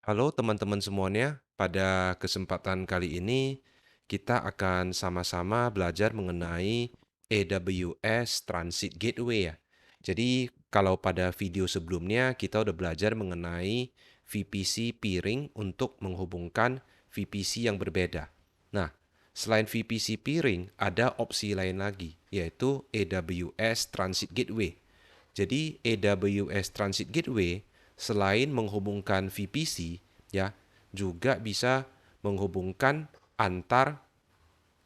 Halo teman-teman semuanya, pada kesempatan kali ini kita akan sama-sama belajar mengenai AWS Transit Gateway ya. Jadi kalau pada video sebelumnya kita udah belajar mengenai VPC peering untuk menghubungkan VPC yang berbeda. Nah, selain VPC peering ada opsi lain lagi, yaitu AWS Transit Gateway. Jadi AWS Transit Gateway selain menghubungkan VPC ya, juga bisa menghubungkan antar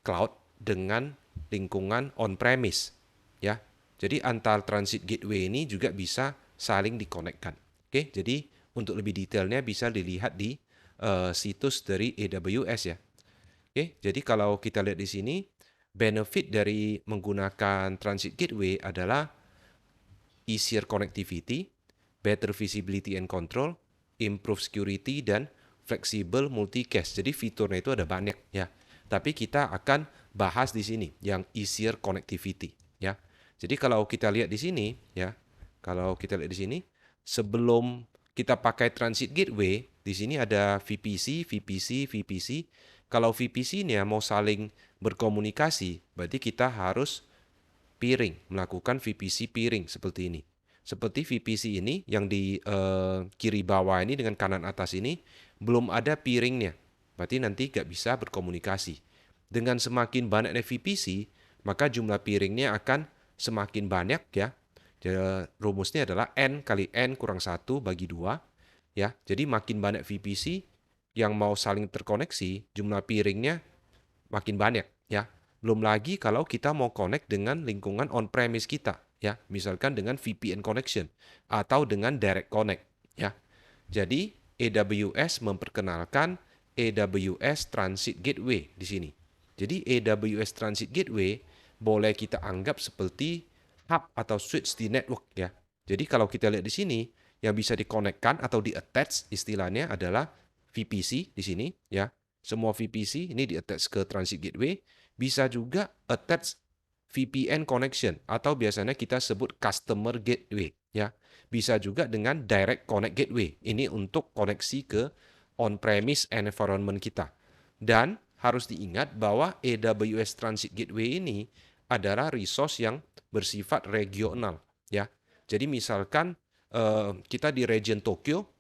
cloud dengan lingkungan on-premise ya. Jadi antar transit gateway ini juga bisa saling dikonekkan. Oke, jadi untuk lebih detailnya bisa dilihat di situs dari AWS ya. Oke, jadi kalau kita lihat di sini, benefit dari menggunakan transit gateway adalah easier connectivity, better visibility and control, improve security, dan flexible multicast. Jadi fiturnya itu ada banyak ya. Tapi kita akan bahas di sini yang easier connectivity ya. Jadi kalau kita lihat di sini ya, kalau kita lihat di sini sebelum kita pakai transit gateway, di sini ada VPC, VPC, VPC. Kalau VPC-nya mau saling berkomunikasi, berarti kita harus peering, melakukan VPC peering seperti ini. Seperti VPC ini yang di kiri bawah ini dengan kanan atas ini belum ada peeringnya. Berarti nanti nggak bisa berkomunikasi. Dengan semakin banyaknya VPC, maka jumlah peeringnya akan semakin banyak ya. Jadi, rumusnya adalah N kali N kurang 1 bagi 2. Ya. Jadi makin banyak VPC yang mau saling terkoneksi, jumlah peeringnya makin banyak ya. Belum lagi kalau kita mau connect dengan lingkungan on-premise kita ya, misalkan dengan VPN connection atau dengan direct connect ya. Jadi AWS memperkenalkan AWS Transit Gateway di sini. Jadi AWS Transit Gateway boleh kita anggap seperti hub atau switch di network ya. Jadi kalau kita lihat di sini yang bisa dikonekkan atau di-attach istilahnya adalah VPC di sini ya. Semua VPC ini di-attach ke Transit Gateway, bisa juga attach VPN connection atau biasanya kita sebut customer gateway ya. Bisa juga dengan direct connect gateway. Ini untuk koneksi ke on-premise environment kita. Dan harus diingat bahwa AWS Transit Gateway ini adalah resource yang bersifat regional ya. Jadi misalkan kita di region Tokyo,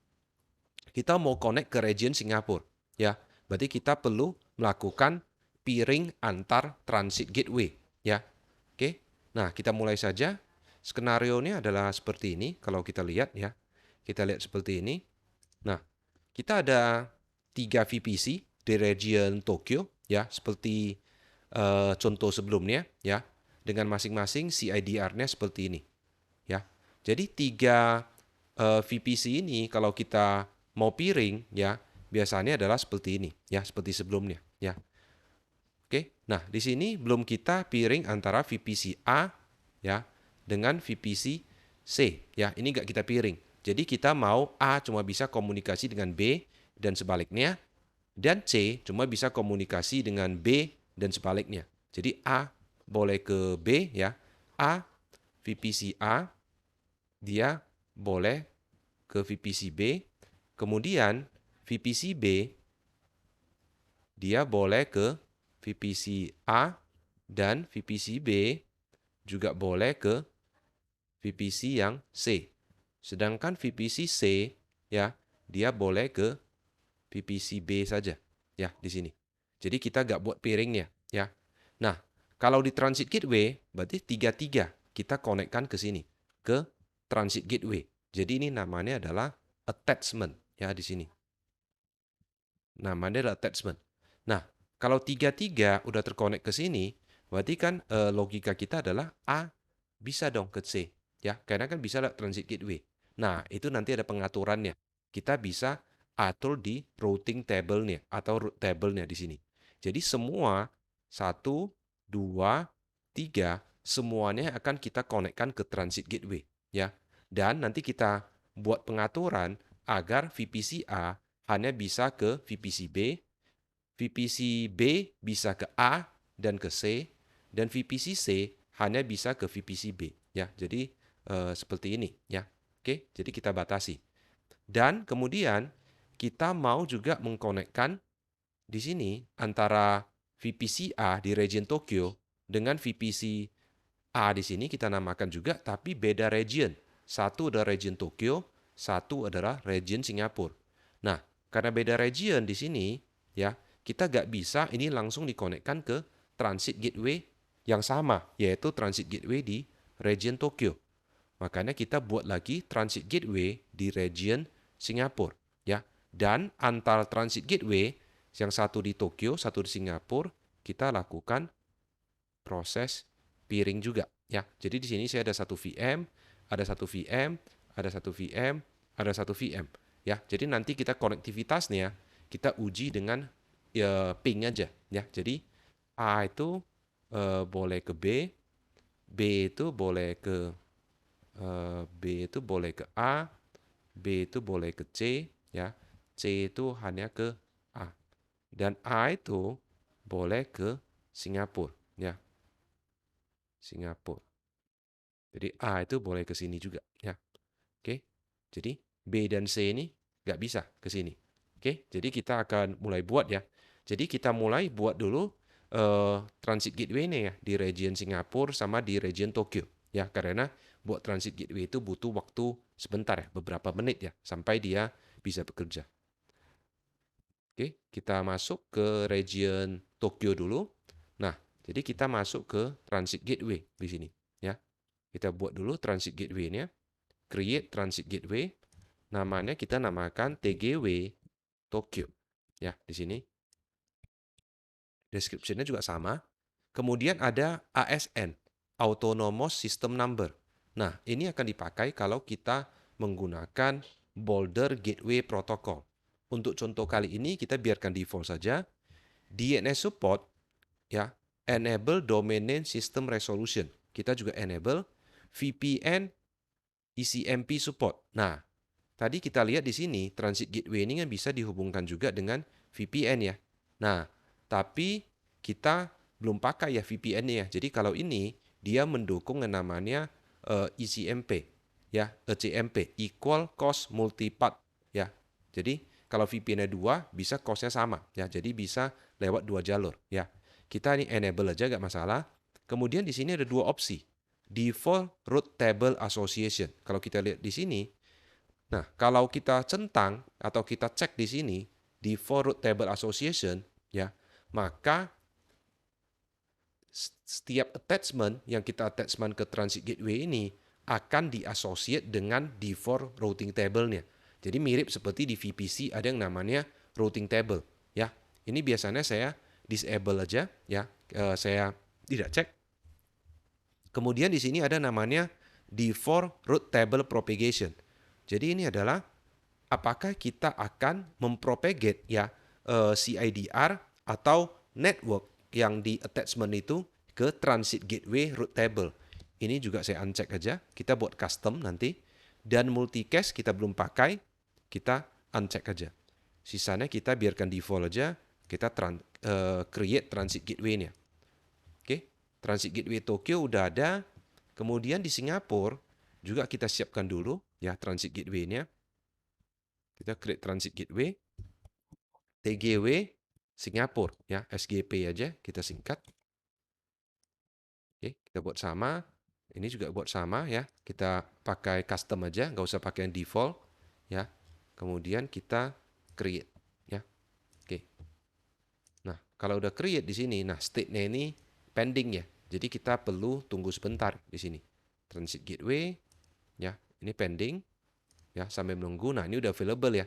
kita mau connect ke region Singapura ya. Berarti kita perlu melakukan peering antar transit gateway ya. Oke. Nah, kita mulai saja. Skenario-nya adalah seperti ini kalau kita lihat ya. Kita lihat seperti ini. Nah, kita ada 3 VPC di region Tokyo ya, seperti contoh sebelumnya ya, dengan masing-masing CIDR-nya seperti ini ya. Jadi 3 VPC ini kalau kita mau peering ya, biasanya adalah seperti ini ya, seperti sebelumnya ya. Oke. Nah, di sini belum kita peering antara VPC A ya dengan VPC C ya. Ini nggak kita peering. Jadi kita mau A cuma bisa komunikasi dengan B dan sebaliknya, dan C cuma bisa komunikasi dengan B dan sebaliknya. Jadi A boleh ke B ya. A VPC A dia boleh ke VPC B, kemudian VPC B dia boleh ke VPC A, dan VPC B juga boleh ke VPC yang C. Sedangkan VPC C ya, dia boleh ke VPC B saja ya di sini. Jadi kita nggak buat pairingnya ya. Nah, kalau di transit gateway berarti tiga-tiga kita konekkan ke sini, ke transit gateway. Jadi ini namanya adalah attachment ya di sini. Namanya adalah attachment. Nah, kalau tiga-tiga udah terkonek ke sini, berarti kan logika kita adalah A bisa dong ke C, ya, karena kan bisa lewat transit gateway. Nah, itu nanti ada pengaturannya. Kita bisa atur di routing table-nya atau route table-nya di sini. Jadi semua satu, dua, tiga, semuanya akan kita konekkan ke transit gateway, ya. Dan nanti kita buat pengaturan agar VPC A hanya bisa ke VPC B, VPC B bisa ke A dan ke C, dan VPC C hanya bisa ke VPC B. Ya, jadi seperti ini ya. Oke, jadi kita batasi. Dan kemudian kita mau juga mengkonekkan di sini antara VPC A di region Tokyo dengan VPC A di sini kita namakan juga, tapi beda region. Satu adalah region Tokyo, satu adalah region Singapura. Nah, karena beda region di sini, ya, kita nggak bisa ini langsung dikonekkan ke transit gateway yang sama, yaitu transit gateway di region Tokyo. Makanya kita buat lagi transit gateway di region Singapura, ya. Dan antar transit gateway yang satu di Tokyo, satu di Singapura, kita lakukan proses peering juga, ya. Jadi di sini saya ada satu VM, ada satu VM, ada satu VM, ada satu VM, ya. Jadi nanti kita konektivitasnya kita uji dengan ya, ping aja, ya. Jadi A itu boleh ke B, B itu boleh ke B itu boleh ke A, B itu boleh ke C, ya. C itu hanya ke A. Dan A itu boleh ke Singapura, ya. Singapura. Jadi A itu boleh ke sini juga, ya. Oke. Jadi B dan C ini nggak bisa ke sini. Oke. Jadi kita akan mulai buat ya. Jadi kita mulai buat dulu transit gateway ini ya di region Singapura sama di region Tokyo, ya. Karena buat transit gateway itu butuh waktu sebentar ya, beberapa menit ya, sampai dia bisa bekerja. Oke, kita masuk ke region Tokyo dulu. Nah, jadi kita masuk ke transit gateway di sini, ya. Kita buat dulu transit gateway-nya, create transit gateway, namanya kita namakan TGW Tokyo. Ya, di sini description-nya juga sama. Kemudian ada ASN, Autonomous System Number. Nah, ini akan dipakai kalau kita menggunakan Boulder Gateway Protocol. Untuk contoh kali ini kita biarkan default saja. DNS support, ya, enable domain name system resolution. Kita juga enable VPN ECMP support. Nah, tadi kita lihat di sini transit gateway ini kan bisa dihubungkan juga dengan VPN ya. Nah, tapi kita belum pakai ya VPN-nya ya. Jadi kalau ini dia mendukung yang namanya ECMP ya, ECMP, Equal Cost Multipath ya. Jadi kalau VPN-nya 2 bisa cost-nya sama ya. Jadi bisa lewat 2 jalur ya. Kita ini enable aja nggak masalah. Kemudian di sini ada 2 opsi. Default Route Table Association. Kalau kita lihat di sini, nah, kalau kita centang atau kita cek di sini default route table association, ya, maka setiap attachment yang kita attachment ke transit gateway ini akan diassociate dengan default routing table-nya. Jadi mirip seperti di VPC ada yang namanya routing table, ya. Ini biasanya saya disable aja, ya. Saya tidak cek. Kemudian di sini ada namanya default route table propagation. Jadi ini adalah apakah kita akan mempropagate ya CIDR atau network yang di attachment itu ke transit gateway route table. Ini juga saya uncheck aja, kita buat custom nanti. Dan multicast kita belum pakai, kita uncheck aja. Sisanya kita biarkan default aja, kita create transit gateway-nya. Oke, transit gateway Tokyo udah ada. Kemudian di Singapura juga kita siapkan dulu ya transit gateway-nya. Kita create transit gateway, TGW Singapura ya, SGP aja kita singkat. Oke, kita buat sama. Ini juga buat sama ya. Kita pakai custom aja, nggak usah pakai yang default ya. Kemudian kita create ya. Oke. Nah, kalau udah create di sini, nah state-nya ini pending ya. Jadi kita perlu tunggu sebentar di sini. Transit gateway ya, ini pending ya sampai menunggu. Nah, ini udah available ya.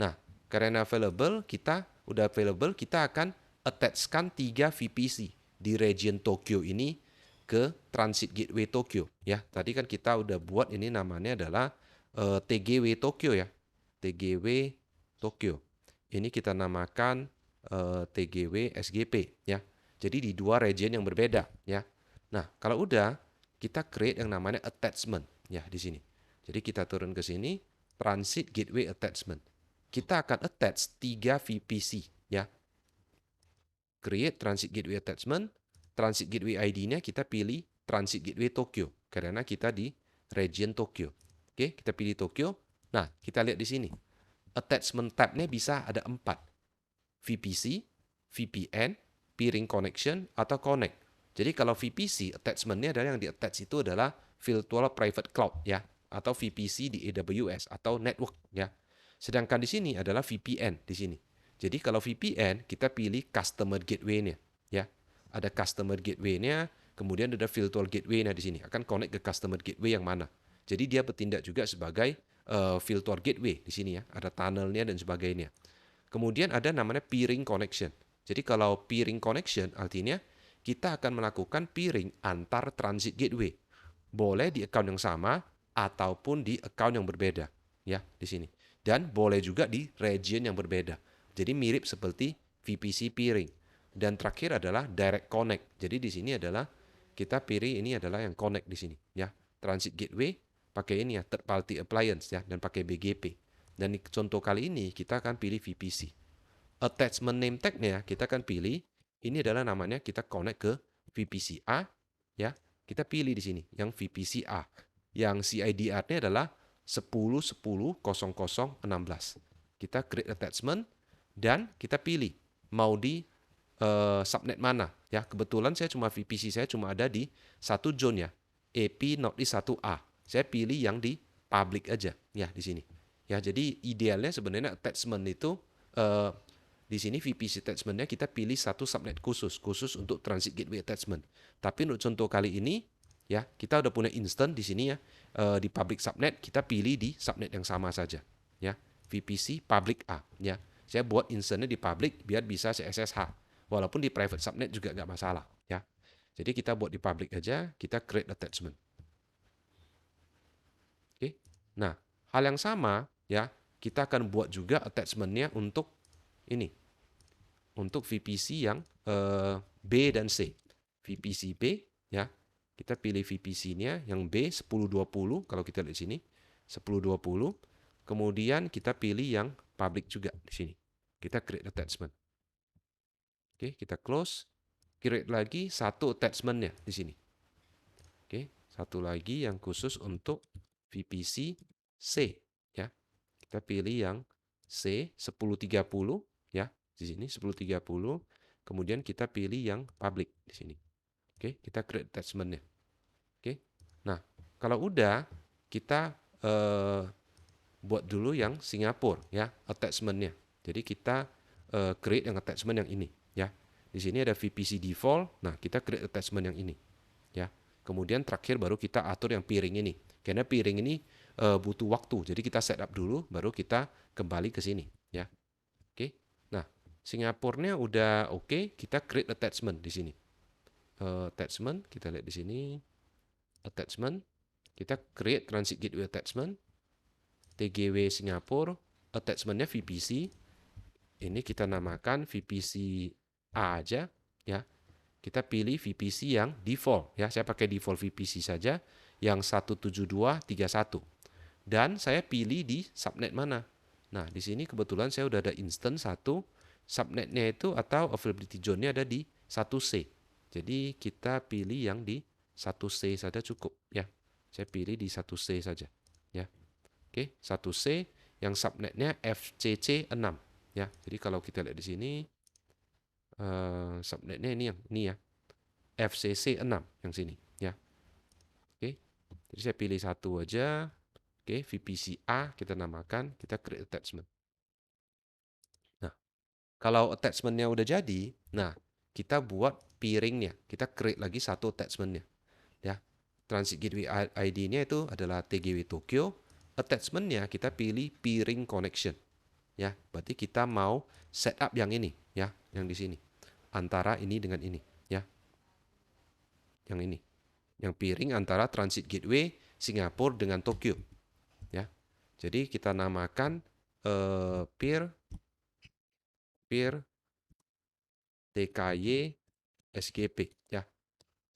Nah, karena available, kita akan attachkan 3 VPC di region Tokyo ini ke transit gateway Tokyo ya. Tadi kan kita udah buat ini namanya adalah TGW Tokyo ya. TGW Tokyo. Ini kita namakan TGW SGP ya. Jadi di 2 region yang berbeda ya. Nah, kalau udah kita create yang namanya attachment ya di sini. Jadi kita turun ke sini, transit gateway attachment. Kita akan attach 3 VPC ya. Create transit gateway attachment, transit gateway ID-nya kita pilih transit gateway Tokyo karena kita di region Tokyo. Oke, kita pilih Tokyo. Nah, kita lihat di sini. attachment tab-nya bisa ada 4. VPC, VPN, peering connection, atau connect. Jadi kalau VPC, attachment-nya adalah yang di-attach itu adalah Virtual Private Cloud ya, atau VPC di AWS atau network ya. Sedangkan di sini adalah VPN di sini. Jadi kalau VPN kita pilih customer gateway-nya ya. Ada customer gateway-nya, kemudian ada virtual gateway-nya di sini. Akan connect ke customer gateway yang mana. Jadi dia bertindak juga sebagai virtual gateway di sini ya. Ada tunnelnya dan sebagainya. Kemudian ada namanya peering connection. Jadi kalau peering connection artinya kita akan melakukan peering antar transit gateway. Boleh di account yang sama ataupun di account yang berbeda ya di sini. Dan boleh juga di region yang berbeda. Jadi mirip seperti VPC peering. Dan terakhir adalah direct connect. Jadi di sini adalah kita pilih ini adalah yang connect di sini ya. Transit gateway pakai ini ya, third party appliance ya, dan pakai BGP. Dan di contoh kali ini kita akan pilih VPC. Attachment name tag-nya kita akan pilih, ini adalah namanya kita connect ke VPC A ya. Kita pilih di sini yang VPC A. Yang CIDR-nya adalah 10.10.00.16. Kita create attachment dan kita pilih mau di subnet mana ya. Kebetulan saya cuma VPC saya cuma ada di satu zone ya, AP Northeast 1A. Saya pilih yang di public aja ya di sini ya. Jadi idealnya sebenarnya attachment itu di sini VPC attachment-nya kita pilih satu subnet khusus untuk transit gateway attachment. Tapi untuk contoh kali ini ya kita udah punya instant di sini ya, di public subnet kita pilih di subnet yang sama saja ya, VPC public A ya. Saya buat instantnya di public biar bisa saya SSH. Walaupun di private subnet juga nggak masalah ya. Jadi kita buat di public aja, kita create attachment. Oke. Nah, hal yang sama ya, kita akan buat juga attachment-nya untuk ini. Untuk VPC yang B dan C. VPC B ya. Kita pilih VPC-nya yang B 1020 kalau kita lihat di sini. 1020. Kemudian kita pilih yang public juga di sini. Kita create attachment. Oke, kita close. Create lagi satu attachment-nya di sini. Oke, satu lagi yang khusus untuk VPC C ya. Kita pilih yang C 1030 ya, di sini 1030. Kemudian kita pilih yang public di sini. Oke, kita create attachment-nya. Oke. Nah, kalau udah kita buat dulu yang Singapura ya, attachment-nya. Jadi kita create yang attachment yang ini ya. Di sini ada VPC default. Nah, kita create attachment yang ini ya. Kemudian terakhir baru kita atur yang peering ini. Karena peering ini butuh waktu. Jadi kita setup dulu baru kita kembali ke sini ya. Oke. Nah, Singapurnya udah oke, kita create attachment di sini. Attachment kita lihat di sini. Attachment kita create transit gateway attachment. TGW Singapura, attachment-nya VPC. Ini kita namakan VPC A aja ya. Kita pilih VPC yang default ya. Saya pakai default VPC saja yang 172.31. Dan saya pilih di subnet mana. Nah, di sini kebetulan saya udah ada instance satu, subnetnya itu atau availability zone-nya ada di 1C. Jadi kita pilih yang di 1C saja cukup ya. Saya pilih di 1C saja ya. Oke, 1C yang subnetnya FCC 6 ya. Jadi kalau kita lihat di sini subnetnya ini ya. FCC 6 yang sini ya. Oke. Jadi saya pilih satu aja. Oke, VPC A kita namakan, kita create attachment. Nah, kalau attachment-nya udah jadi, nah kita buat peering-nya. Kita create lagi satu attachment-nya. Ya. Transit Gateway ID-nya itu adalah TGW Tokyo. Attachment-nya kita pilih peering connection. Ya, berarti kita mau setup yang ini ya, yang di sini. Antara ini dengan ini, ya. Yang ini. Yang peering antara Transit Gateway Singapura dengan Tokyo. Ya. Jadi kita namakan peer TKY SGP ya.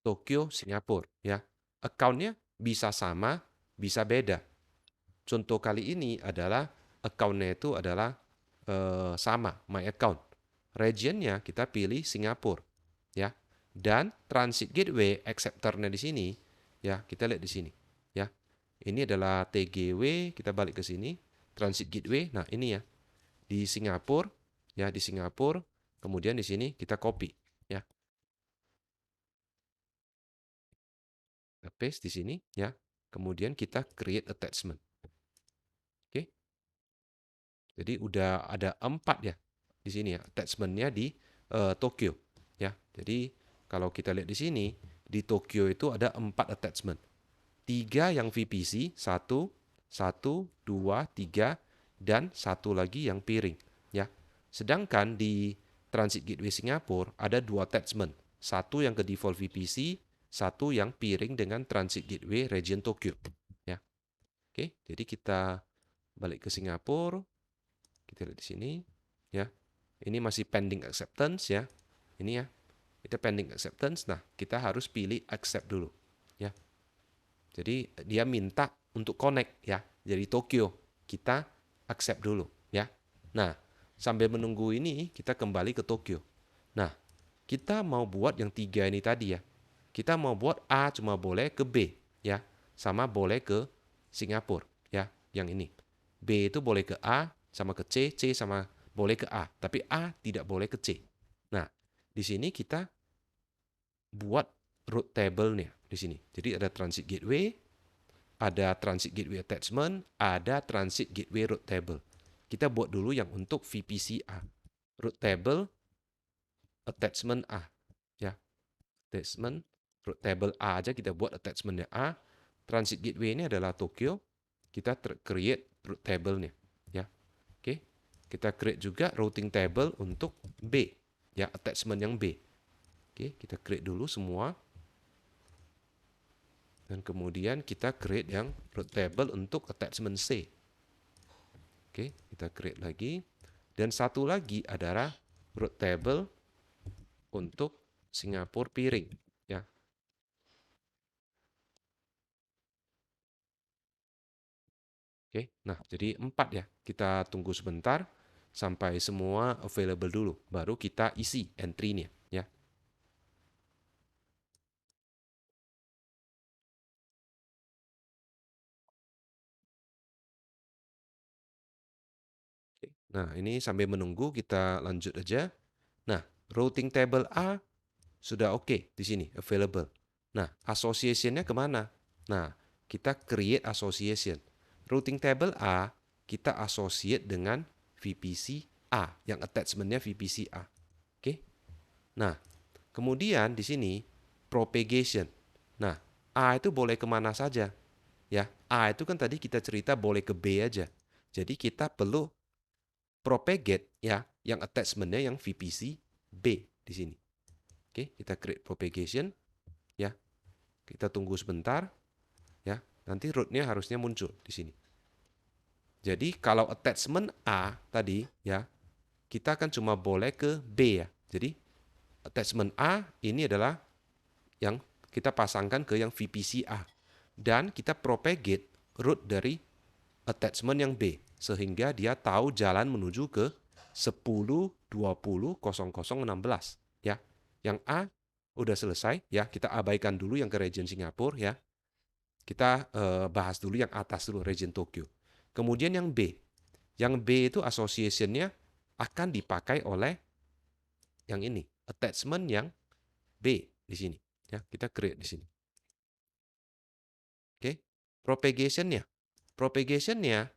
Tokyo Singapura ya. Account-nya bisa sama, bisa beda. Contoh kali ini adalah account-nya itu adalah sama, my account. Region-nya kita pilih Singapura ya. Dan transit gateway acceptor-nya di sini ya, kita lihat di sini ya. Ini adalah TGW, kita balik ke sini, transit gateway. Nah, ini ya. di Singapura, ya, di Singapura. Kemudian di sini kita copy, ya. Kita paste di sini, ya. Kemudian kita create attachment. Oke. Jadi udah ada 4 ya di sini ya, attachment-nya di Tokyo, ya. Jadi kalau kita lihat di sini, di Tokyo itu ada 4 attachment. 3 yang VPC, 1, 2, 3, dan 1 lagi yang piring, ya. Sedangkan di Transit Gateway Singapura ada 2 attachment. 1 yang ke default VPC, 1 yang piring dengan Transit Gateway region Tokyo, ya. Oke, jadi kita balik ke Singapura. Kita lihat di sini, ya. Ini masih pending acceptance, ya. Ini ya, kita pending acceptance. Nah, kita harus pilih accept dulu, ya. Jadi dia minta untuk connect, ya. Jadi Tokyo, kita accept dulu, ya. Nah, sambil menunggu ini kita kembali ke Tokyo. Nah, kita mau buat yang 3 ini tadi, ya. Kita mau buat A cuma boleh ke B, ya. Sama boleh ke Singapura, ya, yang ini. B itu boleh ke A sama ke C, C sama boleh ke A, tapi A tidak boleh ke C. Nah, di sini kita buat route table-nya di sini. Jadi ada transit gateway, ada transit gateway attachment, ada transit gateway route table. Kita buat dulu yang untuk VPC A. Route table attachment A, ya. Attachment route table A aja kita buat attachment-nya A. Transit gateway ini adalah Tokyo. Kita create route table-nya, ya. Oke. Kita create juga routing table untuk B, ya, attachment yang B. Oke, kita create dulu semua. Dan kemudian kita create yang route table untuk attachment C. Oke, kita create lagi. Dan satu lagi adalah route table untuk Singapura piring, ya. Oke, nah jadi 4 ya. Kita tunggu sebentar sampai semua available dulu, baru kita isi entry-nya, ya. Oke. Nah, ini sambil menunggu kita lanjut aja. Nah, routing table A sudah oke di sini, available. Nah, association-nya kemana? Nah, kita create association. Routing table A, kita associate dengan VPC A, yang attachment-nya VPC A. Oke? Nah, kemudian di sini, propagation. Nah, A itu boleh kemana saja. Ya, A itu kan tadi kita cerita boleh ke B aja. Jadi kita perlu propagate, ya, yang attachment-nya yang VPC B di sini. Oke, kita create propagation, ya. Kita tunggu sebentar, ya. Nanti root-nya harusnya muncul di sini. Jadi kalau attachment A tadi, ya, kita kan cuma boleh ke B, ya. Jadi attachment A ini adalah yang kita pasangkan ke yang VPC A. Dan kita propagate root dari attachment yang B sehingga dia tahu jalan menuju ke 10.20.0016, ya. Yang A udah selesai, ya. Kita abaikan dulu yang ke region Singapura, ya. Kita bahas dulu yang atas dulu, region Tokyo. Kemudian yang B. Yang B itu association-nya akan dipakai oleh yang ini, attachment yang B di sini, ya. Kita create di sini. Oke. Propagation-nya. Propagation-nya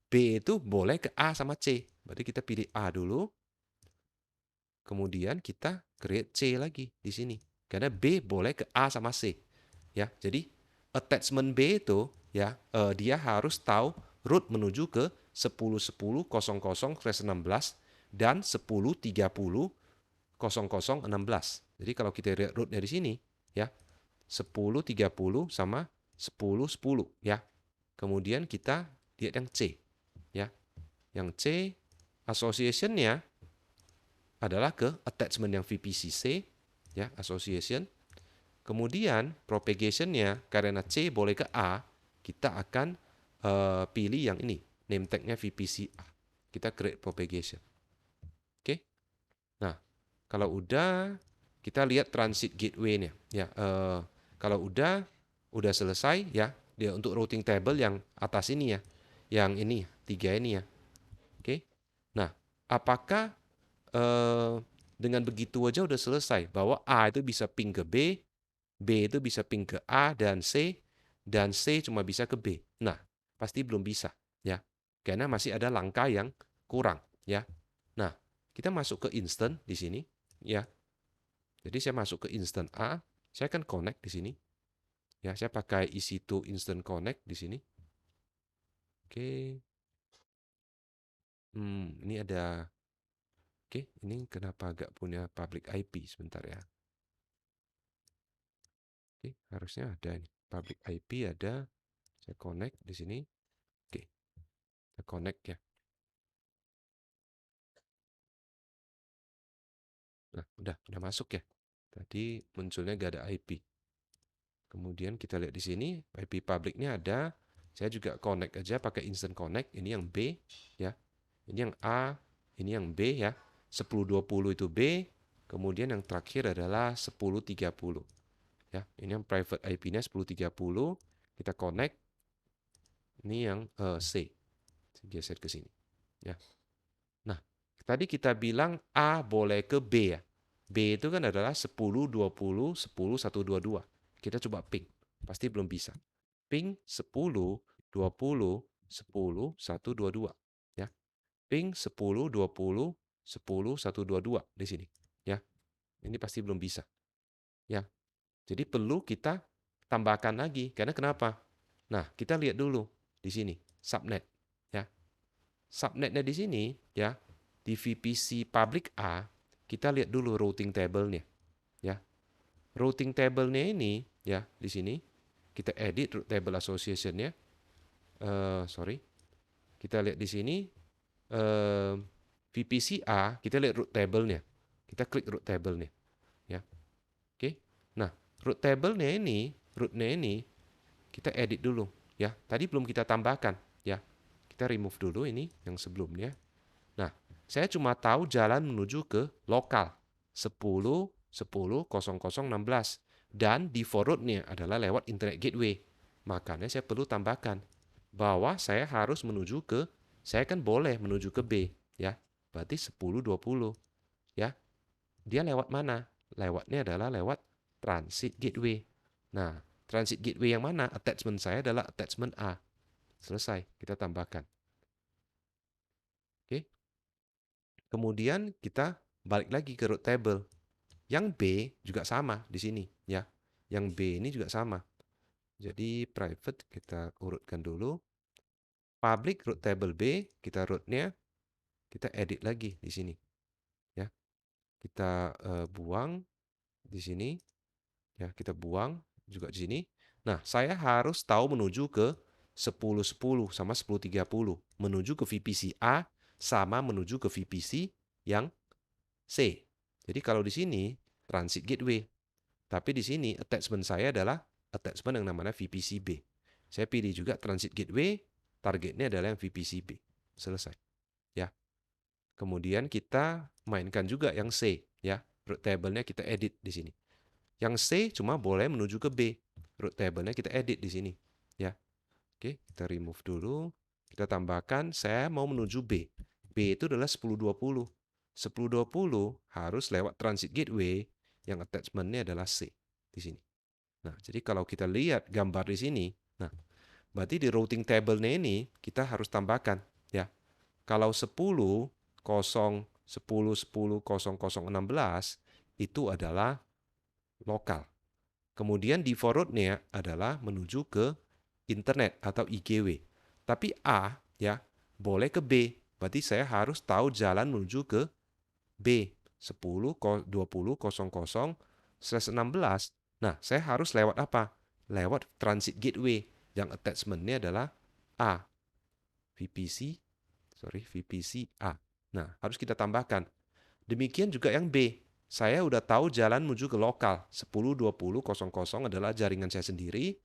B itu boleh ke A sama C. Berarti kita pilih A dulu. Kemudian kita create C lagi di sini. Karena B boleh ke A sama C. Ya, jadi attachment B itu, ya, dia harus tahu route menuju ke 10.10.00/16 dan 10.30.00/16. Jadi kalau kita lihat route dari sini, ya, 10.30 sama 10.10, ya. Kemudian kita lihat yang C, ya. Yang C association-nya adalah ke attachment yang VPCC, ya, association. Kemudian propagation-nya karena C boleh ke A, kita akan pilih yang ini, name tag-nya VPC A. Kita create propagation. Oke. Nah, kalau udah kita lihat transit gateway-nya, ya. Kalau udah selesai, ya, dia untuk routing table yang atas ini, ya. Yang ini 3 ini, ya. Oke. Nah, apakah eh, dengan begitu aja udah selesai bahwa A itu bisa ping ke B, B itu bisa ping ke A dan C cuma bisa ke B. Nah, pasti belum bisa ya. Karena masih ada langkah yang kurang ya. Nah, kita masuk ke instant di sini ya. Jadi saya masuk ke instant A, saya akan connect di sini. Ya, saya pakai EC2 instant connect di sini. Oke. Ini ada. Oke, ini kenapa agak punya public IP sebentar ya. Oke, harusnya ada ini. Public IP ada. Saya connect di sini. Oke, saya connect ya. Nah, udah masuk ya. Tadi munculnya gak ada IP. Kemudian kita lihat di sini, IP publicnya ada. Saya juga connect aja pakai instant connect. Ini yang B ya. Ini yang A, ini yang B ya. 1020 itu B. Kemudian yang terakhir adalah 1030 ya. Ini yang private IP-nya 1030. Kita connect. Ini yang C. Geser ke sini ya. Nah, tadi kita bilang A boleh ke B ya. B itu kan adalah 10, 20, 10, 122. Kita coba ping. Pasti belum bisa. Ping 10, 20, 10, 122. Ya. Ping 10, 20, 10, 122 di sini. Ya. Ini pasti belum bisa. Ya. Jadi perlu kita tambahkan lagi. Karena kenapa? Nah, kita lihat dulu di sini. Subnet. Ya. Subnetnya di sini, ya, di VPC public A, kita lihat dulu routing table-nya, ya. Routing table-nya ini, ya, di sini kita edit route table association-nya. Sorry, kita lihat di sini eh, VPC A, kita lihat route table-nya. Kita klik route table-nya, ya. Oke. Nah, route table-nya ini, route-nya ini kita edit dulu, ya. Tadi belum kita tambahkan, ya. Kita remove dulu ini yang sebelumnya. Nah, saya cuma tahu jalan menuju ke lokal 10 10 00 16 dan default route-nya adalah lewat internet gateway. Makanya saya perlu tambahkan bahwa saya harus menuju ke saya kan boleh menuju ke B ya. Berarti 10 20 ya. Dia lewat mana? Lewatnya adalah lewat transit gateway. Nah, transit gateway yang mana? Attachment saya adalah attachment A. Selesai, kita tambahkan. Oke. Kemudian kita balik lagi ke route table. Yang B juga sama di sini ya. Yang B ini juga sama. Jadi private kita urutkan dulu. Public route table B, kita root-nya kita edit lagi di sini ya. Kita buang di sini ya, kita buang juga di sini. Nah, saya harus tahu menuju ke 1010 sama 1030, menuju ke VPC A sama menuju ke VPC yang C. Jadi kalau di sini transit gateway, tapi di sini attachment saya adalah attachment yang namanya VPC B. Saya pilih juga transit gateway, targetnya adalah yang VPC B. Selesai. Ya. Kemudian kita mainkan juga yang C, ya. Route table-nya kita edit di sini. Yang C cuma boleh menuju ke B. Route table-nya kita edit di sini, ya. Oke, kita remove dulu. Kita tambahkan saya mau menuju B. B itu adalah 1020. 1020 harus lewat transit gateway yang attachment-nya adalah C di sini. Nah, jadi kalau kita lihat gambar di sini, nah, berarti di routing table-nya ini kita harus tambahkan ya. Kalau 10 0 10 10 00 16 itu adalah lokal. Kemudian default route-nya adalah menuju ke internet atau IGW. Tapi A ya boleh ke B. Berarti saya harus tahu jalan menuju ke B 10 20 00 16. Nah, saya harus lewat apa? Lewat transit gateway yang attachment-nya adalah A. VPC, VPC A. Nah, harus kita tambahkan. Demikian juga yang B. Saya udah tahu jalan menuju ke lokal. 10 20 00 adalah jaringan saya sendiri.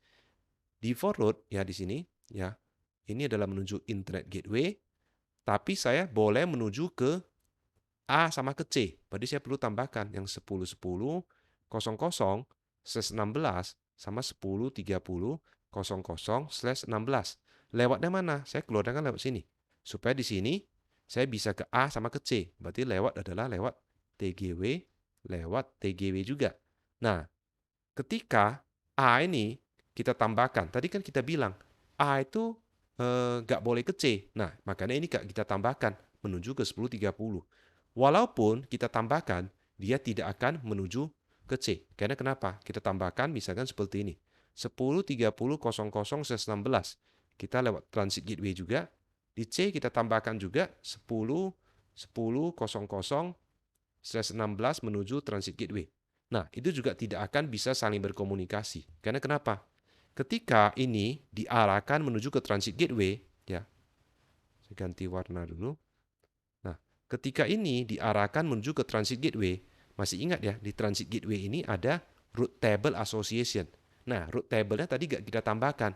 Default route ya di sini ya. Ini adalah menuju internet gateway, tapi saya boleh menuju ke A sama ke C. Berarti saya perlu tambahkan yang 10 10 00 16 sama 10 30 00 16. Lewatnya mana? Saya keluarkan lewat sini. Supaya di sini saya bisa ke A sama ke C. Berarti lewat adalah lewat TGW, lewat TGW juga. Nah, ketika A ini kita tambahkan, tadi kan kita bilang A itu nggak boleh ke C. Nah, makanya ini kita tambahkan menuju ke 1030. Walaupun kita tambahkan, dia tidak akan menuju ke C. Karena kenapa? Kita tambahkan misalkan seperti ini. 10.30.00/16. Kita lewat transit gateway juga. Di C kita tambahkan juga 10.10.00/16 menuju transit gateway. Nah, itu juga tidak akan bisa saling berkomunikasi. Karena kenapa? Ketika ini diarahkan menuju ke transit gateway, ya, saya ganti warna dulu. Nah, ketika ini diarahkan menuju ke transit gateway, masih ingat ya, di transit gateway ini ada route table association. Nah, route table-nya tadi gak kita tambahkan.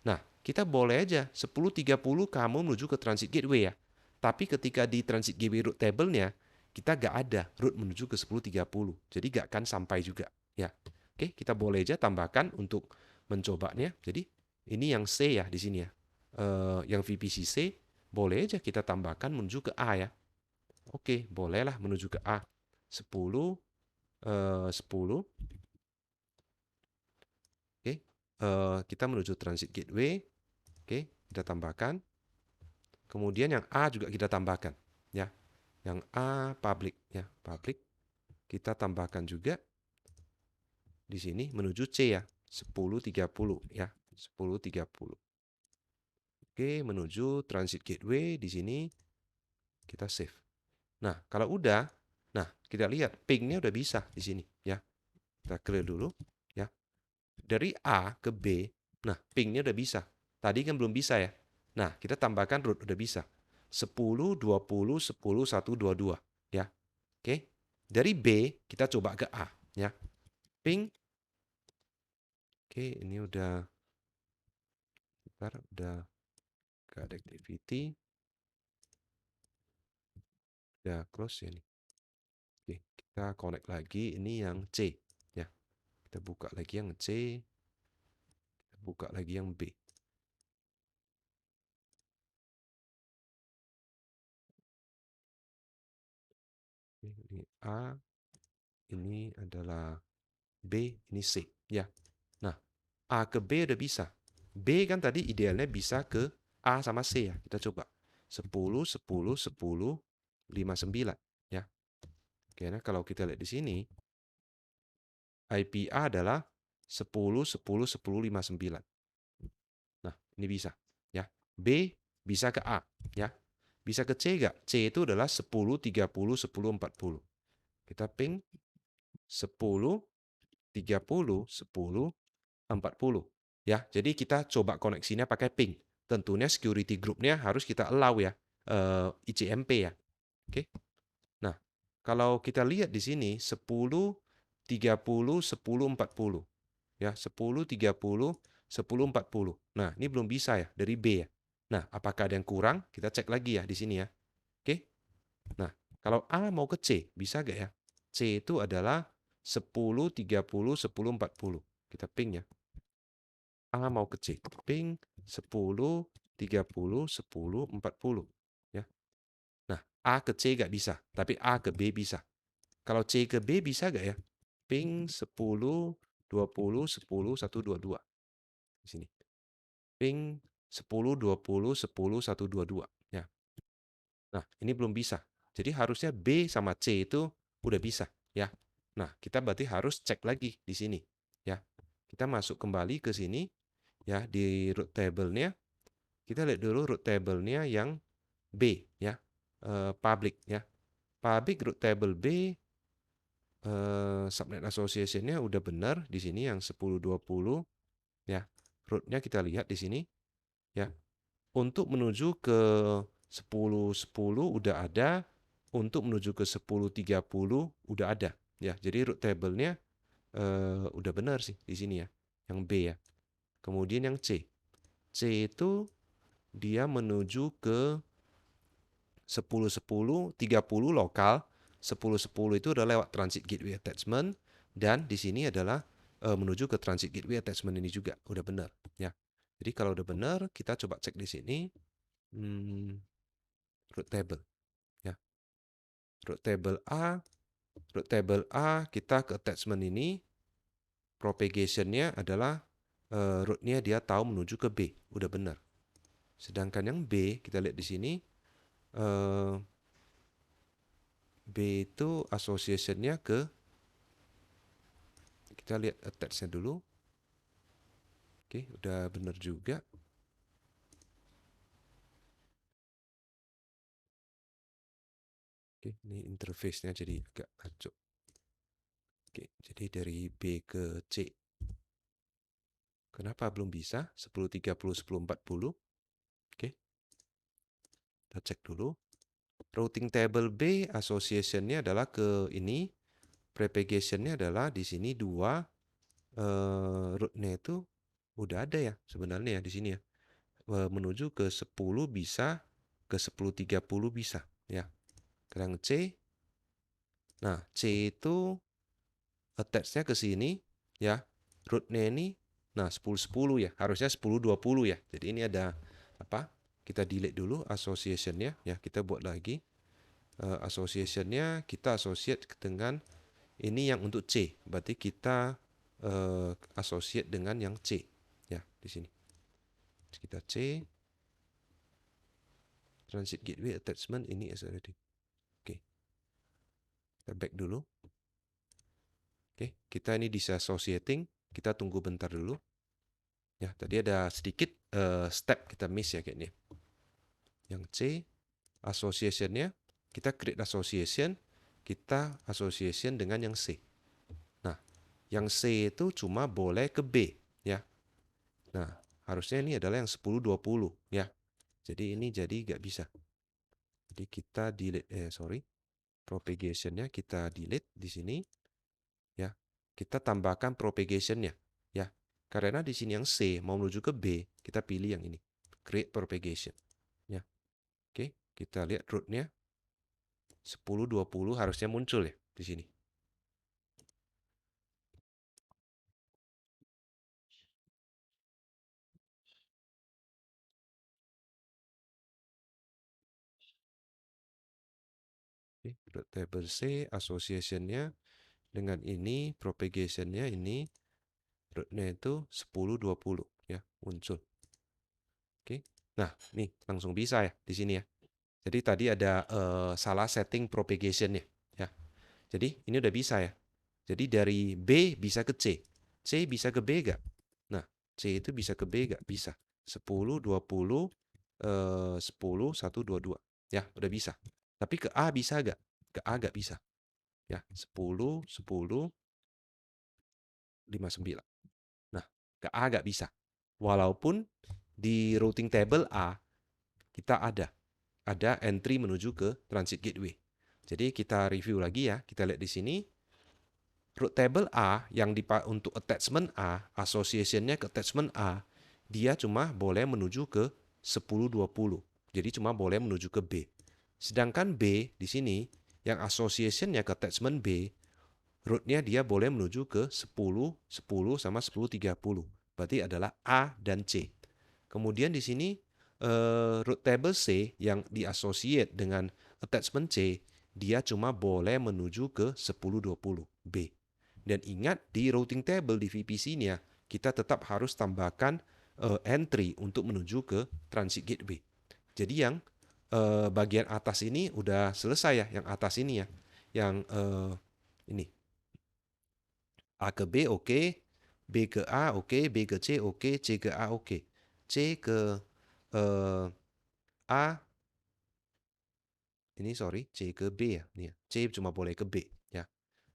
Nah, kita boleh aja 10.30 kamu menuju ke transit gateway ya. Tapi ketika di transit gateway route table-nya, kita gak ada route menuju ke 10.30. Jadi gak akan sampai juga. Ya, oke, kita boleh aja tambahkan untuk mencobanya. Jadi ini yang C ya di sini ya. Yang VPC C boleh aja kita tambahkan menuju ke A ya. Oke, bolehlah menuju ke A. 10, 10. Oke, kita menuju transit gateway. Oke, kita tambahkan. Kemudian yang A juga kita tambahkan. Ya, yang A public. Ya, public. Kita tambahkan juga di sini menuju C ya. 10.30 ya. 10.30. Oke, menuju transit gateway di sini kita save. Nah, kalau udah, nah kita lihat pingnya udah bisa di sini ya. Kita clear dulu ya. Dari A ke B, nah pingnya udah bisa. Tadi kan belum bisa ya. Nah, kita tambahkan root udah bisa. 10, 20, 10, 1, 2, 2 ya. Oke. Dari B kita coba ke A ya. Ping. Oke, ini udah bentar, udah gak ada activity. Udah close ya nih. Oke, kita connect lagi ini yang C ya. Kita buka lagi yang C. Kita buka lagi yang B. Ini A, ini adalah B, ini C ya. Nah, A ke B udah bisa. B kan tadi idealnya bisa ke A sama C ya. Kita coba. 10, 10, 10, 5, 9 ya. Karena kalau kita lihat di sini, IP A adalah 10, 10, 10, 5, 9. Nah, ini bisa ya. B bisa ke A ya. Bisa ke C nggak? C itu adalah 10, 30, 10, 40. Kita ping 10, 30, 10, 40 ya. Jadi kita coba koneksinya pakai ping. Tentunya security groupnya harus kita allow ya, ICMP ya. Oke. Nah, kalau kita lihat di sini 10, 30, 10, 40 ya, 10, 30, 10, 40. Nah, ini belum bisa ya dari B ya. Nah, apakah ada yang kurang? Kita cek lagi ya di sini ya. Oke. Nah, kalau A mau ke C, bisa nggak ya? C itu adalah 10, 30, 10, 40. Kita ping ya. A mau ke C. Ping 10, 30, 10, 40. Ya. Nah, A ke C nggak bisa, tapi A ke B bisa. Kalau C ke B bisa nggak ya? Ping 10, 20, 10, 1, 2, 2. Di sini. Ping 10, 20, 10, 1, 2, 2. Ya. Nah, ini belum bisa. Jadi harusnya B sama C itu udah bisa. Ya. Nah, kita berarti harus cek lagi di sini. Ya. Kita masuk kembali ke sini. Ya, di root table-nya. Kita lihat dulu root table-nya yang B ya, public ya. Public root table B, subnet association-nya udah benar di sini yang 1020 ya. Root-nya kita lihat di sini ya. Untuk menuju ke 1010 udah ada, untuk menuju ke 1030 udah ada ya. Jadi root table-nya udah benar sih di sini ya. Yang B ya. Kemudian yang C. C itu dia menuju ke 10.10, 30 lokal, 10.10 itu adalah lewat transit gateway attachment, dan di sini adalah menuju ke transit gateway attachment ini juga udah benar ya. Jadi kalau udah benar, kita coba cek di sini route table. root table A kita ke attachment ini, propagation-nya adalah root-nya dia tahu menuju ke B, udah benar. Sedangkan yang B, kita lihat di sini, B itu association-nya ke, kita lihat attach-nya dulu. Oke, udah benar juga. Oke, ini interface-nya jadi agak kacau. Oke, jadi dari B ke C. Kenapa belum bisa? 10.30, 10.40. Oke, kita cek dulu. Routing table B, association-nya adalah ke ini. Propagation-nya adalah di sini 2. Root-nya itu udah ada ya sebenarnya ya di sini ya. Menuju ke 10 bisa, ke 10.30 bisa. Ya. Sekarang C. Nah, C itu attach-nya ke sini. Ya. Root-nya ini, nah 10.10 ya. Harusnya 10.20 ya. Jadi ini ada apa? Kita delete dulu association-nya. Ya, kita buat lagi. Association-nya kita associate dengan ini yang untuk C. Berarti kita associate dengan yang C. Ya, di sini. Kita C. Transit gateway attachment ini is already. Oke. Kita back dulu. Oke, kita ini disassociating. Kita tunggu bentar dulu. Ya, tadi ada sedikit step kita miss ya kayaknya. Yang C, association-nya, kita create association, kita association dengan yang C. Nah, yang C itu cuma boleh ke B, ya. Nah, harusnya ini adalah yang 10-20, ya. Jadi ini jadi nggak bisa. Jadi kita delete, propagation-nya kita delete di sini, ya. Kita tambahkan propagation-nya, ya. Karena di sini yang C mau menuju ke B, kita pilih yang ini, create propagation, ya. Oke, kita lihat root-nya 10-20 harusnya muncul ya di sini. Oke, root table C, association-nya dengan ini, propagation-nya ini, root-nya itu 10-20 ya, muncul. Oke. Nah, nih langsung bisa ya di sini ya. Jadi tadi ada salah setting propagation-nya ya. Jadi ini udah bisa ya. Jadi dari B bisa ke C. C bisa ke B gak? Nah, C itu bisa ke B gak? Bisa. 10, 20, 10, 1, 2, 2. Ya, udah bisa. Tapi ke A bisa gak? Ke A gak bisa. Ya, 10, 10, 59. Nah, ke A gak bisa. Walaupun di routing table A kita ada entry menuju ke transit gateway. Jadi kita review lagi ya. Kita lihat di sini root table A yang untuk attachment A, association-nya ke attachment A, dia cuma boleh menuju ke 10-20. Jadi cuma boleh menuju ke B. Sedangkan B di sini yang association-nya ke attachment B, root-nya dia boleh menuju ke 10, 10 sama 10-30. Berarti adalah A dan C. Kemudian di sini root table C yang diassociate dengan attachment C, dia cuma boleh menuju ke 10-20 B. Dan ingat di routing table di VPC-nya, kita tetap harus tambahkan entry untuk menuju ke transit gateway. Jadi yang bagian atas ini udah selesai ya, yang atas ini ya. Yang ini. A ke B oke, B ke A oke, B ke C oke, C ke A oke. C ke A, ini sorry, C ke B ya. Nih, C cuma boleh ke B ya.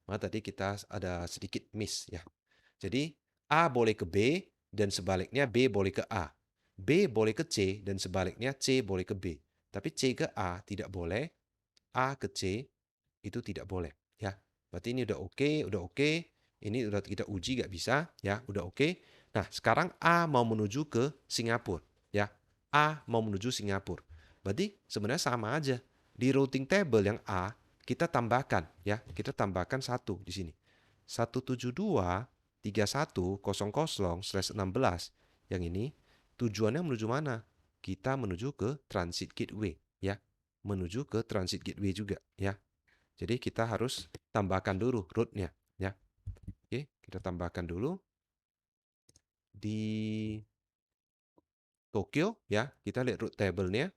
Maka tadi kita ada sedikit miss ya. Jadi A boleh ke B dan sebaliknya B boleh ke A. B boleh ke C dan sebaliknya C boleh ke B. Tapi C ke A tidak boleh, A ke C itu tidak boleh ya. Berarti ini udah oke, udah oke. Ini udah kita uji gak bisa ya, udah oke. Nah, sekarang A mau menuju ke Singapura ya. A mau menuju Singapura. Berarti sebenarnya sama aja. Di routing table yang A kita tambahkan ya, kita tambahkan satu di sini. 172.31.00/16 yang ini tujuannya menuju mana? Kita menuju ke transit gateway ya. Menuju ke transit gateway juga ya. Jadi kita harus tambahkan dulu root-nya, ya. Oke, kita tambahkan dulu di Tokyo, ya. Kita lihat root table-nya.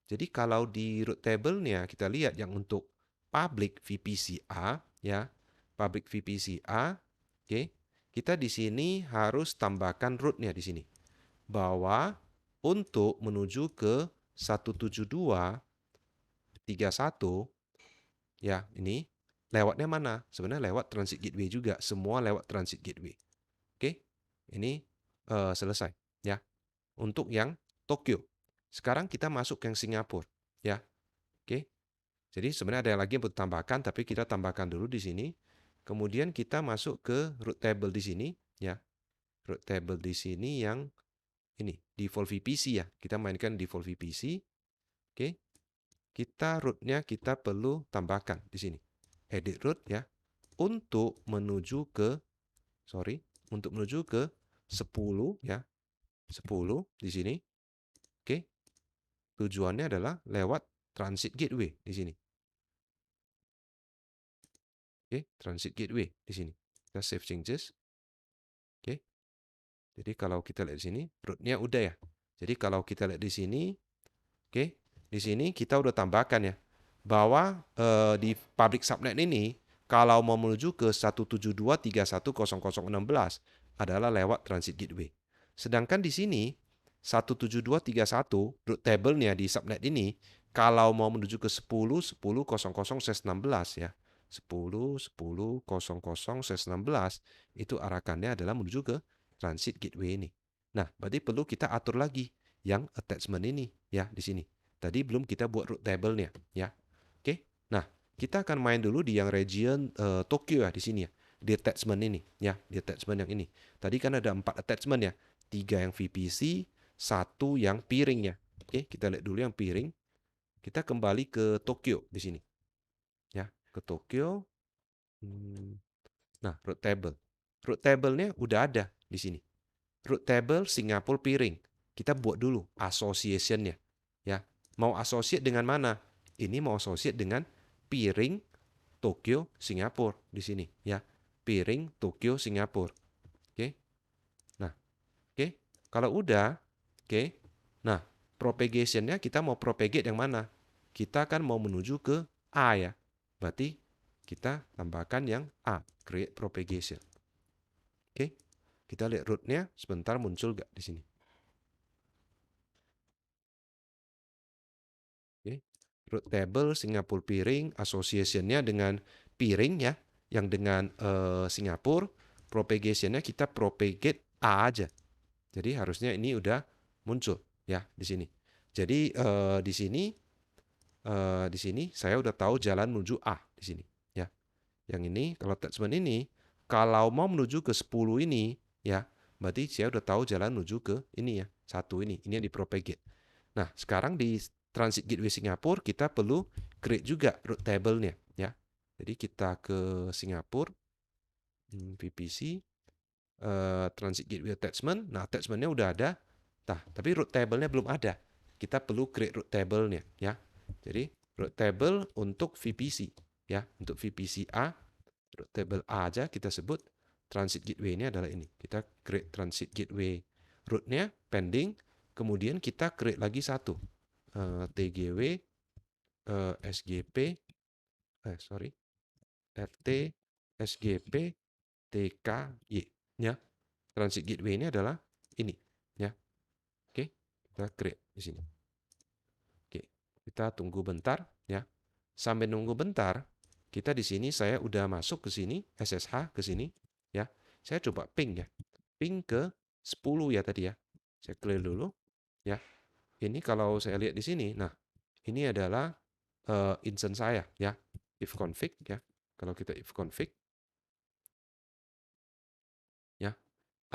Jadi kalau di root table-nya kita lihat yang untuk public VPC-A, ya. Public VPC-A, oke. Kita di sini harus tambahkan root-nya di sini. Bahwa untuk menuju ke 172.31, ya, ini lewatnya mana? Sebenarnya lewat Transit Gateway juga, semua lewat Transit Gateway. Oke, ini selesai, ya. Untuk yang Tokyo. Sekarang kita masuk ke yang Singapura, ya. Oke. Jadi sebenarnya ada lagi yang perlu tambahkan, tapi kita tambahkan dulu di sini. Kemudian kita masuk ke root table di sini, ya. Root table di sini yang ini default VPC, ya. Kita mainkan default VPC. Oke. Kita root-nya kita perlu tambahkan di sini. Edit root, ya. Untuk menuju ke untuk menuju ke 10, ya. 10 di sini. Oke. Tujuannya adalah lewat Transit Gateway di sini. Oke, Transit Gateway di sini. Kita save changes. Oke. Jadi kalau kita lihat di sini, root-nya udah, ya. Jadi kalau kita lihat di sini, oke, di sini kita udah tambahkan, ya, bahwa di public subnet ini kalau mau menuju ke 172.31.0016 adalah lewat Transit Gateway. Sedangkan di sini 172.31 root table-nya di subnet ini kalau mau menuju ke 10.10.00/16, ya. 10.10.00/16 itu arahkannya adalah menuju ke Transit Gateway ini. Nah, berarti perlu kita atur lagi yang attachment ini, ya, di sini. Tadi belum kita buat root table-nya, ya. Oke. Nah, kita akan main dulu di yang region Tokyo, ya, di sini, ya. Di attachment ini, ya, di attachment yang ini. Tadi kan ada 4 attachment, ya. 3 yang VPC, 1 yang piring, ya. Oke, kita lihat dulu yang piring. Kita kembali ke Tokyo di sini, ya. Ke Tokyo. Nah, root table. Root table-nya udah ada di sini. Root table Singapura piring. Kita buat dulu association-nya, ya. Mau associate dengan mana? Ini mau associate dengan piring Tokyo Singapura di sini, ya. Piring Tokyo Singapura. Oke. Nah, oke. Kalau udah, oke. Nah, propagation-nya kita mau propagate yang mana? Kita kan mau menuju ke A, ya. Berarti kita tambahkan yang A, create propagation. Oke. Kita lihat root-nya sebentar muncul nggak di sini. Oke. Root table Singapura piring, association-nya dengan piring, ya, yang dengan Singapura, propagation-nya kita propagate A aja. Jadi harusnya ini udah muncul, ya, di sini. Jadi di sini saya udah tahu jalan menuju A di sini, ya. Yang ini kalau attachment ini kalau mau menuju ke 10 ini, ya, berarti saya udah tahu jalan menuju ke ini, ya, satu ini yang dipropagate. Nah, sekarang di Transit Gateway Singapura kita perlu create juga root table-nya, ya. Jadi kita ke Singapura, VPC, Transit Gateway Attachment. Nah, attachment-nya udah ada. Nah, tapi root table-nya belum ada. Kita perlu create root table-nya, ya. Jadi root table untuk VPC, ya. Untuk VPC A, root table A aja kita sebut. Transit Gateway ini adalah ini. Kita create Transit Gateway root-nya pending. Kemudian kita create lagi satu. TGW, SGP, RT, SGP, TKY, ya. Transit Gateway ini adalah ini, ya. Oke, kita create di sini. Oke, kita tunggu bentar, ya. Sambil nunggu bentar, kita di sini saya udah masuk ke sini, SSH ke sini, ya. Saya coba ping, ya. Ping ke 10, ya, tadi, ya. Saya clear dulu, ya. Ini kalau saya lihat di sini, nah, ini adalah instance saya, ya. If config, ya. Kalau kita if config, ya.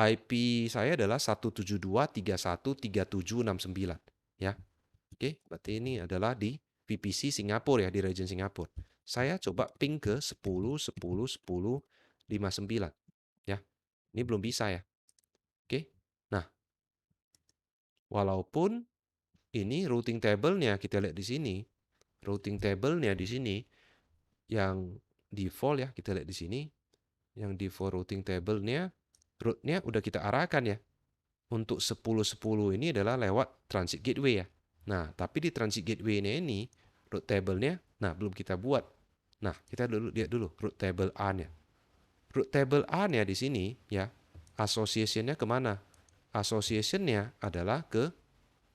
IP saya adalah 172.31.3769, ya. Oke, berarti ini adalah di VPC Singapura, ya, di region Singapura. Saya coba ping ke 10.10.10.59, ya. Ini belum bisa, ya. Oke. Nah, walaupun ini routing table-nya kita lihat di sini, routing table-nya di sini yang default ya, kita lihat di sini. Yang default routing table-nya, route-nya udah kita arahkan ya. Untuk 10-10 ini adalah lewat transit gateway ya. Nah, tapi di transit gateway-nya ini, route table-nya, nah belum kita buat. Nah, kita lihat dulu route table A-nya. Route table A-nya di sini ya, association-nya kemana? Association-nya adalah ke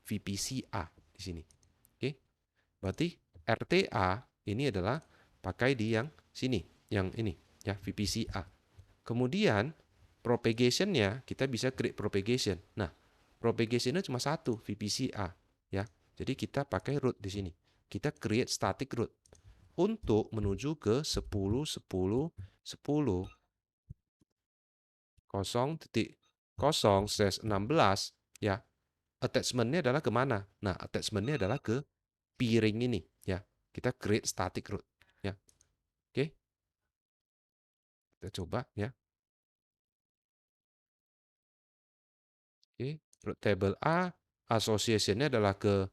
VPC A di sini. Oke, berarti RTA ini adalah pakai di yang sini, yang ini ya, VPC A. Kemudian propagation-nya kita bisa create propagation. Nah, propagation-nya cuma satu, VPC A ya. Jadi kita pakai route di sini. Kita create static route untuk menuju ke 10.10.10 0.0/16 ya. Attachment-nya adalah kemana? Nah, attachment-nya adalah ke piring ini ya. Kita create static route ya. Oke, kita coba ya. Oke, route table A association-nya adalah ke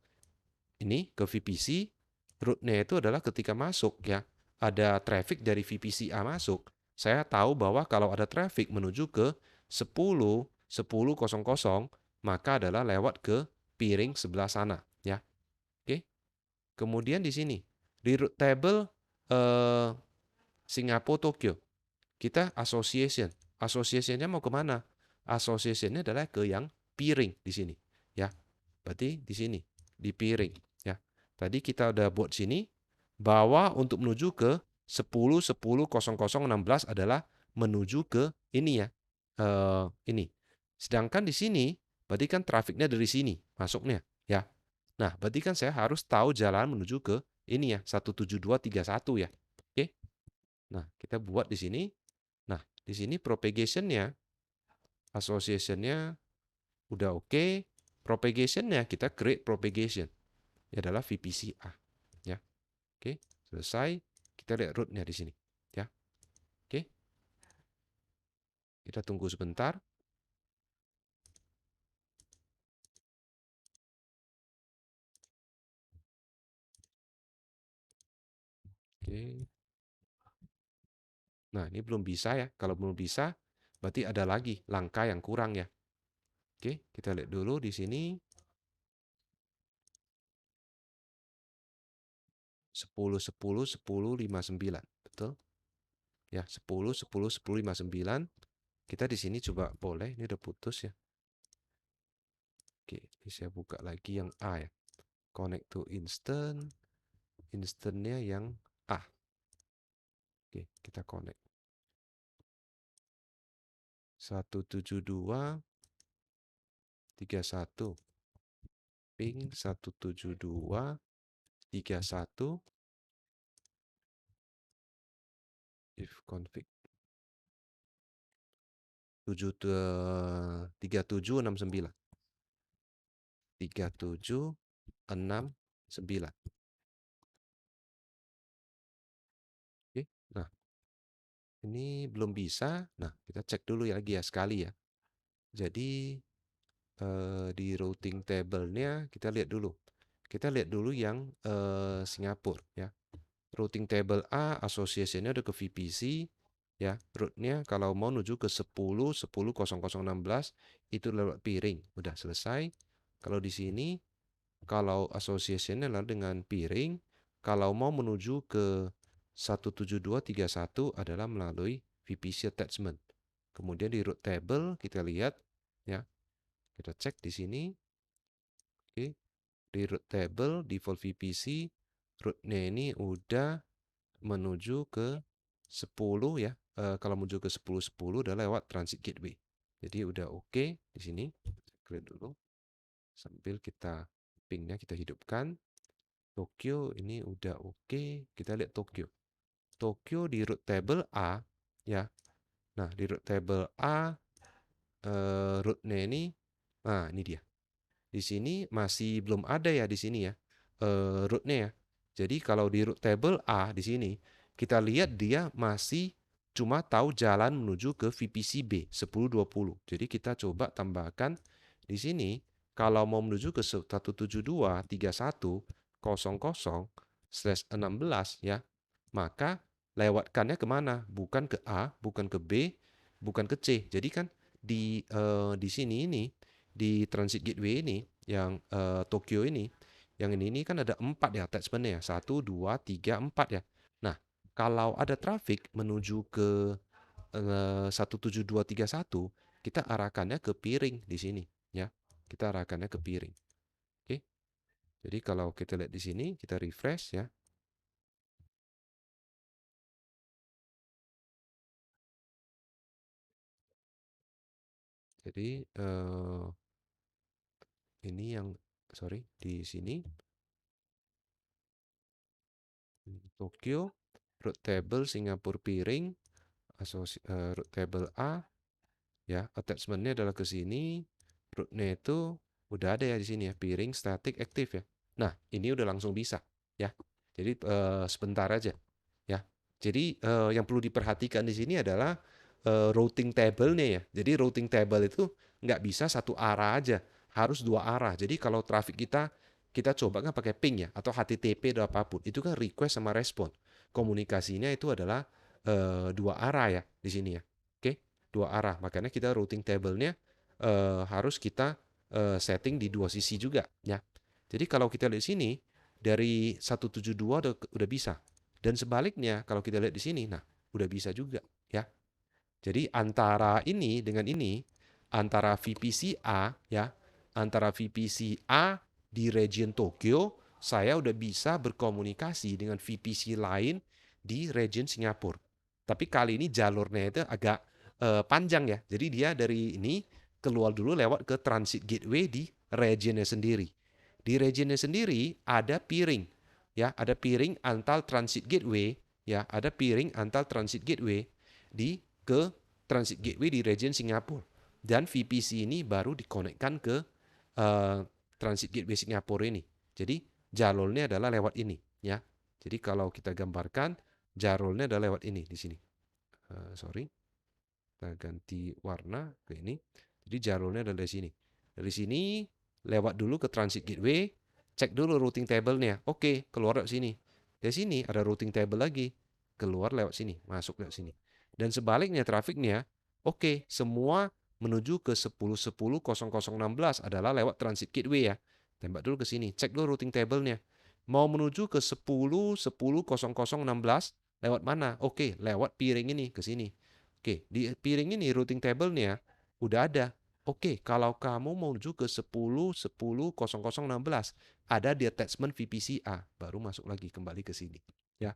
ini, ke VPC. Route-nya itu adalah ketika masuk ya, ada traffic dari VPC A masuk. Saya tahu bahwa kalau ada traffic menuju ke 10.10.00, maka adalah lewat ke piring sebelah sana ya. Oke. Kemudian di sini di route table Singapura Tokyo kita association. Association-nya mau kemana? Association-nya adalah ke yang piring di sini ya. Berarti di sini di piring ya. Tadi kita udah buat sini bahwa untuk menuju ke 10.10.0016 adalah menuju ke ini ya. Ini. Sedangkan di sini berarti kan trafiknya dari sini masuknya ya. Nah, berarti kan saya harus tahu jalan menuju ke ini ya, 17231 ya. Oke. Nah, kita buat di sini. Nah, di sini propagation-nya, association-nya udah oke. Propagation-nya kita create propagation. Ini adalah VPC A. Ya. Oke, selesai. Kita lihat root-nya di sini. Ya. Oke. Kita tunggu sebentar. Oke. Nah, ini belum bisa ya. Kalau belum bisa, berarti ada lagi langkah yang kurang ya. Oke, kita lihat dulu di sini. 10.10.10.59. Betul? Ya, 10.10.10.59. Kita di sini coba boleh. Ini udah putus ya. Oke, ini saya buka lagi yang A ya. Connect to instant. Instantnya yang A. Oke, kita connect. 172.31. Ping 172.31. If config 3769. 3769. Oke. Nah, ini belum bisa. Nah, kita cek dulu ya lagi ya sekali ya. Jadi di routing table-nya kita lihat dulu. Kita lihat dulu yang Singapura ya. Routing table A association-nya udah ke VPC ya. Route-nya kalau mau menuju ke 10.10.0016 itu lewat piring. Udah selesai. Kalau di sini kalau association-nya adalah dengan piring, kalau mau menuju ke 17231 adalah melalui VPC attachment. Kemudian di route table kita lihat ya. Kita cek di sini. Oke. Di route table default VPC route-nya ini udah menuju ke 10 ya. Kalau menuju ke 10.10 udah lewat transit gateway. Jadi udah oke di sini. Clear dulu. Sambil kita pingnya kita hidupkan. Tokyo ini udah oke. Kita lihat Tokyo. Tokyo di route table A ya. Nah, di route table A route-nya ini nah ini dia. Di sini masih belum ada ya di sini ya. Route-nya ya. Jadi kalau di route table A di sini kita lihat dia masih cuma tahu jalan menuju ke VPC B 1020. Jadi kita coba tambahkan di sini kalau mau menuju ke 172.31.00/16 ya, maka lewatkannya kemana? Bukan ke A, bukan ke B, bukan ke C. Jadi kan di sini ini, di Transit Gateway ini, yang Tokyo ini, yang ini kan ada 4 ya attachment-nya. 1, 2, 3, 4 ya. Nah, kalau ada traffic menuju ke 17231, kita arahkannya ke piring di sini ya. Kita arahkannya ke piring. Oke. Jadi kalau kita lihat di sini, kita refresh ya. Jadi ini yang sorry di sini Tokyo, route table Singapura piring, route table A, ya attachmentnya adalah ke sini, rootnya itu udah ada ya di sini ya, piring static aktif ya. Nah ini udah langsung bisa ya. Jadi sebentar aja ya. Jadi yang perlu diperhatikan di sini adalah routing table-nya ya. Jadi routing table itu nggak bisa satu arah aja, harus dua arah. Jadi kalau traffic kita coba kan pakai ping ya atau HTTP atau apapun, itu kan request sama respon. Komunikasinya itu adalah dua arah ya di sini ya. Oke, dua arah. Makanya kita routing table-nya harus kita setting di dua sisi juga ya. Jadi kalau kita lihat di sini dari 172 udah bisa. Dan sebaliknya kalau kita lihat di sini, nah udah bisa juga ya. Jadi antara ini dengan ini, antara VPC A ya, antara VPC A di region Tokyo, saya udah bisa berkomunikasi dengan VPC lain di region Singapura. Tapi kali ini jalurnya itu agak panjang ya. Jadi dia dari ini keluar dulu lewat ke transit gateway di regionnya sendiri. Di regionnya sendiri ada peering ya, ada peering antar transit gateway ya, ada peering antar transit gateway di ke transit gateway di region Singapura. Dan VPC ini baru dikonekkan ke transit gateway Singapura ini. Jadi jalurnya adalah lewat ini ya. Jadi kalau kita gambarkan jalurnya adalah lewat ini di sini. Sorry, kita ganti warna ke ini. Jadi jalurnya adalah dari sini. Dari sini lewat dulu ke transit gateway, cek dulu routing table-nya. Oke, keluar lewat sini. Dari sini ada routing table lagi, keluar lewat sini, masuk lewat sini. Dan sebaliknya trafiknya, oke, semua menuju ke 10.10.0016 adalah lewat transit gateway ya. Tembak dulu ke sini, cek dulu routing table-nya. Mau menuju ke 10.10.0016 lewat mana? Oke, lewat piring ini ke sini. Oke, di piring ini routing table-nya udah ada. Oke, kalau kamu mau menuju ke 10.10.0016 ada di attachment VPC A, baru masuk lagi kembali ke sini, ya.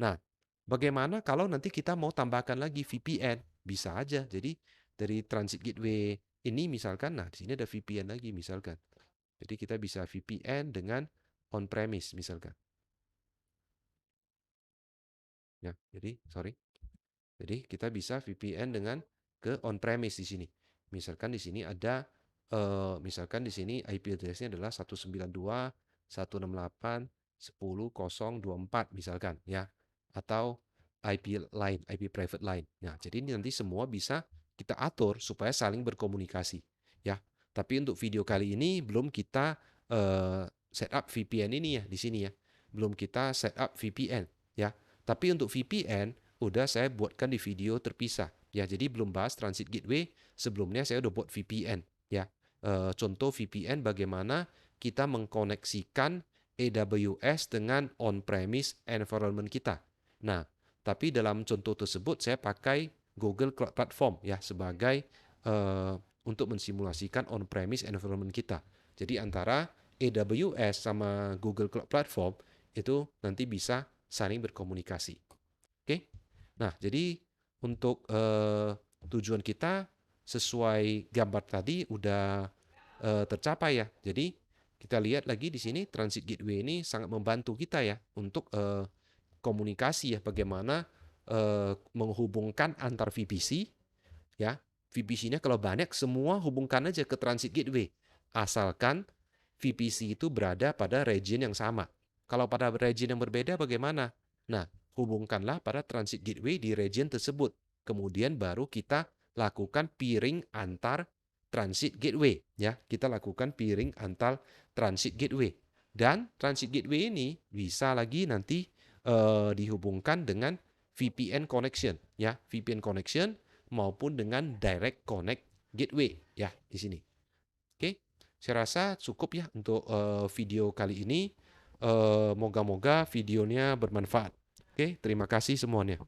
Nah, bagaimana kalau nanti kita mau tambahkan lagi VPN? Bisa aja. Jadi dari transit gateway ini misalkan, nah di sini ada VPN lagi misalkan. Jadi kita bisa VPN dengan on premise misalkan. Ya, jadi sorry. Jadi kita bisa VPN dengan ke on premise di sini. Misalkan di sini ada misalkan di sini IP address-nya adalah 192.168.10.024 misalkan ya. Atau IP line, IP private line. Nah, jadi ini nanti semua bisa kita atur supaya saling berkomunikasi ya. Tapi untuk video kali ini belum kita setup VPN ini ya di sini ya. Belum kita setup VPN ya. Tapi untuk VPN udah saya buatkan di video terpisah ya. Jadi belum bahas transit gateway, sebelumnya saya udah buat VPN ya. Contoh VPN bagaimana kita mengkoneksikan AWS dengan on-premise environment kita. Nah, tapi dalam contoh tersebut saya pakai Google Cloud Platform ya sebagai untuk mensimulasikan on-premise environment kita. Jadi antara AWS sama Google Cloud Platform itu nanti bisa saling berkomunikasi. Oke. Nah, jadi untuk tujuan kita sesuai gambar tadi udah tercapai ya. Jadi kita lihat lagi di sini Transit Gateway ini sangat membantu kita ya untuk komunikasi ya, bagaimana menghubungkan antar VPC ya. VPC-nya kalau banyak semua hubungkan aja ke Transit Gateway. Asalkan VPC itu berada pada region yang sama. Kalau pada region yang berbeda bagaimana? Nah, hubungkanlah pada Transit Gateway di region tersebut. Kemudian baru kita lakukan peering antar Transit Gateway ya. Kita lakukan peering antar Transit Gateway. Dan Transit Gateway ini bisa lagi nanti dihubungkan dengan VPN connection ya, VPN connection maupun dengan direct connect gateway ya di sini. Oke, saya rasa cukup ya untuk video kali ini. Moga-moga videonya bermanfaat. Oke, terima kasih semuanya.